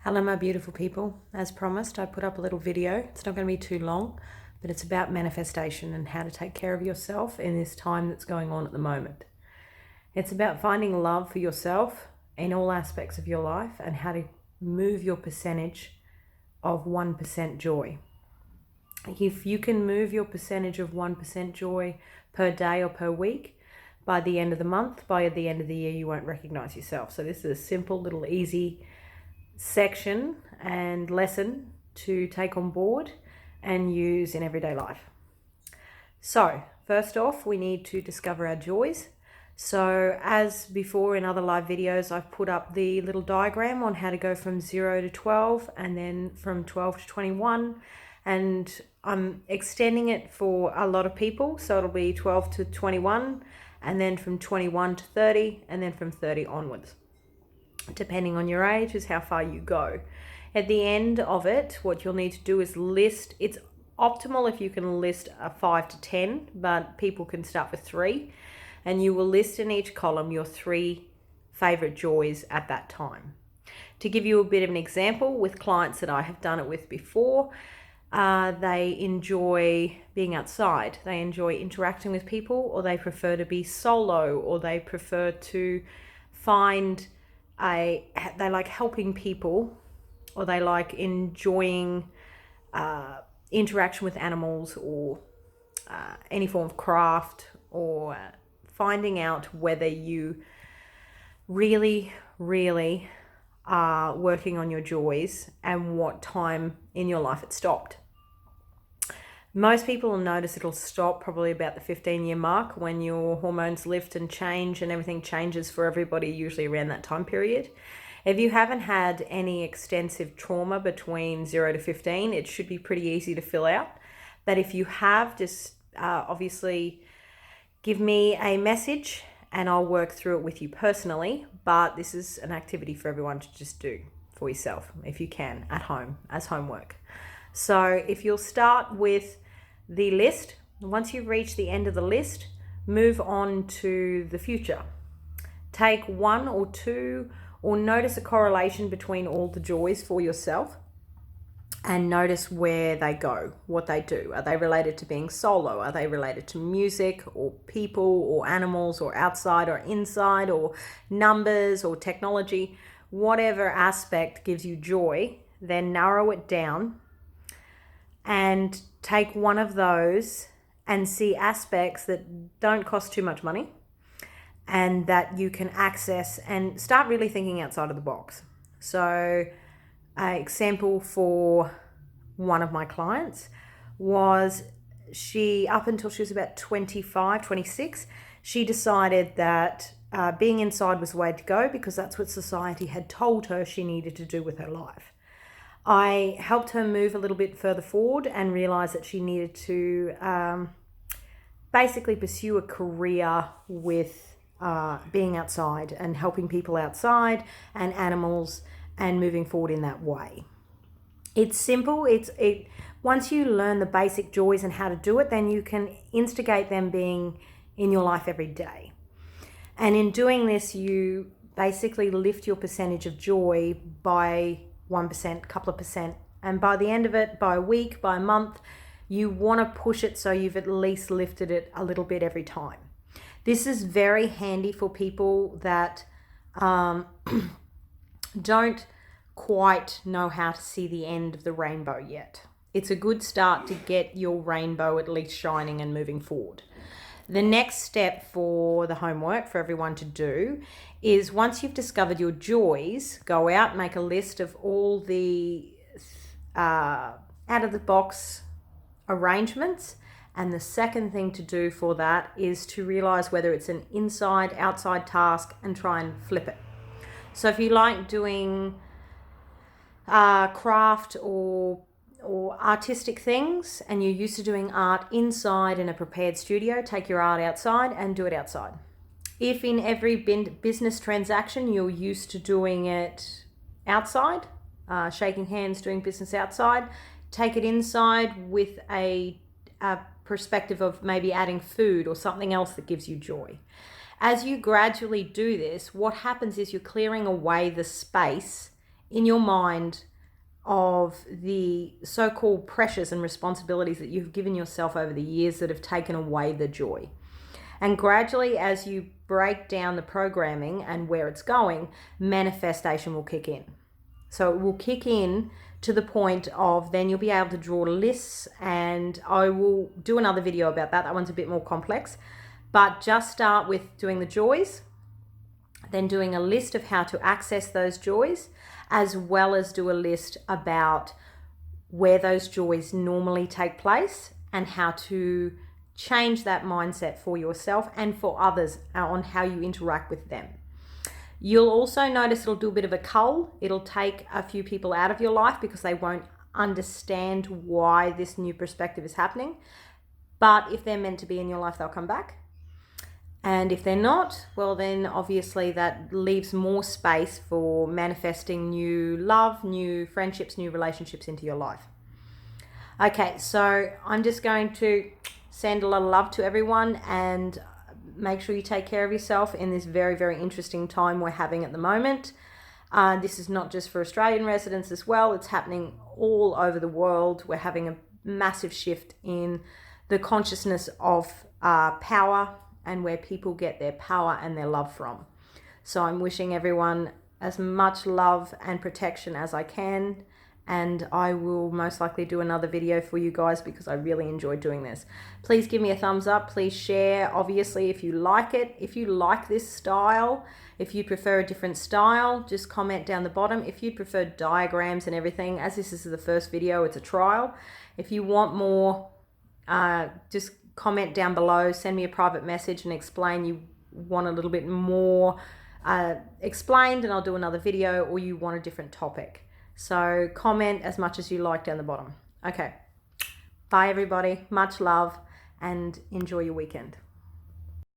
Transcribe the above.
Hello, my beautiful people. As promised, I put up a little video. It's not going to be too long, but it's about manifestation and how to take care of yourself in this time that's going on at the moment. It's about finding love for yourself in all aspects of your life and how to move your percentage of 1% joy. If you can move your percentage of 1% joy per day or per week, by the end of the month, by the end of the year, you won't recognize yourself. So this is a simple, little, easy section and lesson to take on board and use in everyday life. So first off, we need to discover our joys. So as before in other live videos, I've put up the little diagram on how to go from 0 to 12 and then from 12 to 21, and I'm extending it for a lot of people, so it'll be 12 to 21 and then from 21 to 30 and then from 30 onwards. Depending on your age is how far you go. At the end of it, what you'll need to do is list. It's optimal if you can list a 5 to 10, but people can start with 3, and you will list in each column your 3 favorite joys at that time. To give you a bit of an example, with clients that I have done it with before, they enjoy being outside, they enjoy interacting with people, or they prefer to be solo, or they prefer to find they like helping people, or they like enjoying interaction with animals, or any form of craft, or finding out whether you really are working on your joys and what time in your life it stopped. Most people will notice it'll stop probably about the 15-year mark, when your hormones lift and change and everything changes for everybody, usually around that time period. If you haven't had any extensive trauma between 0 to 15, it should be pretty easy to fill out. But if you have, just obviously give me a message and I'll work through it with you personally. But this is an activity for everyone to just do for yourself, if you can, at home, as homework. So if you'll start with the list, once you've reached the end of the list, move on to the future. Take 1 or 2, or notice a correlation between all the joys for yourself, and notice where they go, what they do. Are they related to being solo? Are they related to music, or people, or animals, or outside or inside, or numbers, or technology? Whatever aspect gives you joy, then narrow it down and take one of those and see aspects that don't cost too much money and that you can access, and start really thinking outside of the box. So an example for one of my clients was, she, up until she was about 25, 26, she decided that being inside was the way to go, because that's what society had told her she needed to do with her life. I helped her move a little bit further forward and realize that she needed to basically pursue a career with being outside and helping people outside and animals, and moving forward in that way. It's simple. Once you learn the basic joys and how to do it, then you can instigate them being in your life every day. And in doing this, you basically lift your percentage of joy by 1%, couple of percent. And by the end of it, by a week, by a month, you want to push it so you've at least lifted it a little bit every time. This is very handy for people that don't quite know how to see the end of the rainbow yet. It's a good start to get your rainbow at least shining and moving forward. The next step for the homework for everyone to do is, once you've discovered your joys, go out, make a list of all the out-of-the-box arrangements. And the second thing to do for that is to realize whether it's an inside, outside task, and try and flip it. So if you like doing craft or artistic things, and you're used to doing art inside in a prepared studio, take your art outside and do it outside. If in every business transaction you're used to doing it outside, shaking hands, doing business outside, take it inside with a perspective of maybe adding food or something else that gives you joy. As you gradually do this, what happens is you're clearing away the space in your mind of the so-called pressures and responsibilities that you've given yourself over the years that have taken away the joy. And gradually, as you break down the programming and where it's going, manifestation will kick in. So it will kick in to the point of then you'll be able to draw lists, and I will do another video about that. That one's a bit more complex, but just start with doing the joys, then doing a list of how to access those joys, as well as do a list about where those joys normally take place and how to change that mindset for yourself and for others on how you interact with them. You'll also notice it'll do a bit of a cull. It'll take a few people out of your life because they won't understand why this new perspective is happening. But if they're meant to be in your life, they'll come back. And if they're not, well, then obviously that leaves more space for manifesting new love, new friendships, new relationships into your life. Okay, so I'm just going to send a lot of love to everyone, and make sure you take care of yourself in this very, very interesting time we're having at the moment. This is not just for Australian residents as well. It's happening all over the world. We're having a massive shift in the consciousness of power and where people get their power and their love from. So I'm wishing everyone as much love and protection as I can. And I will most likely do another video for you guys because I really enjoy doing this. Please give me a thumbs up. Please share, obviously, if you like it. If you like this style, if you prefer a different style, just comment down the bottom. If you prefer diagrams and everything, as this is the first video, it's a trial. If you want more, just comment down below. Send me a private message and explain you want a little bit more explained, and I'll do another video, or you want a different topic. So comment as much as you like down the bottom. Okay. Bye, everybody. Much love, and enjoy your weekend.